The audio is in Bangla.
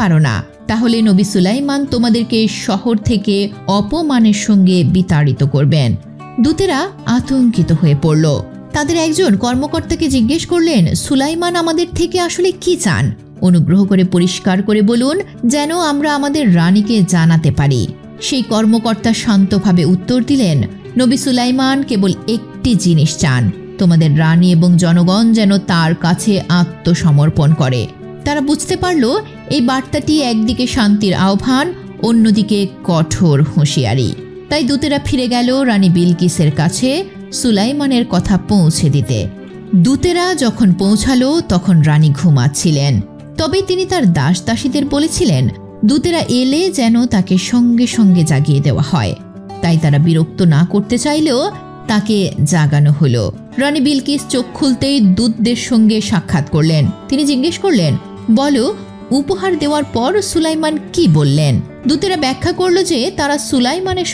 পারো না, তাহলে নবী সুলাইমান তোমাদেরকে শহর থেকে অপমানের সঙ্গে বিতাড়িত করবেন। দূতেরা আতঙ্কিত হয়ে পড়ল। তাদের একজন কর্মকর্তাকে জিজ্ঞেস করলেন, সুলাইমান আমাদের থেকে আসলে কি চান? অনুগ্রহ করে পরিষ্কার করে বলুন, যেন আমরা আমাদের রানীকে জানাতে পারি। সেই কর্মকর্তা শান্তভাবে উত্তর দিলেন, নবী সুলাইমান কেবল একটি জিনিস চান, তোমাদের রানী এবং জনগণ যেন তার কাছে আত্মসমর্পণ করে। তারা বুঝতে পারল এই বার্তাটি একদিকে শান্তির আহ্বান, অন্যদিকে কঠোর হুঁশিয়ারি। তাই দূতেরা ফিরে গেল রানী বিলকিসের কাছে সুলাইমানের কথা পৌঁছে দিতে। দূতেরা যখন পৌঁছালো তখন রানী ঘুমাচ্ছিলেন। তবে তিনি তার দাস দাসীদের বলেছিলেন, দূতেরা এলে যেন তাকে সঙ্গে সঙ্গে জাগিয়ে দেওয়া হয়। তাই তারা বিরক্ত না করতে চাইলেও তাকে জাগানো হলো। রানী বিলকিস চোখ খুলতেই দূতদের সঙ্গে সাক্ষাৎ করলেন। তিনি জিজ্ঞেস করলেন, বলো, উপহার দেওয়ার পর সুলাইমান কি বললেন? দূতেরা ব্যাখ্যা করল যে তারা সুলাইমানের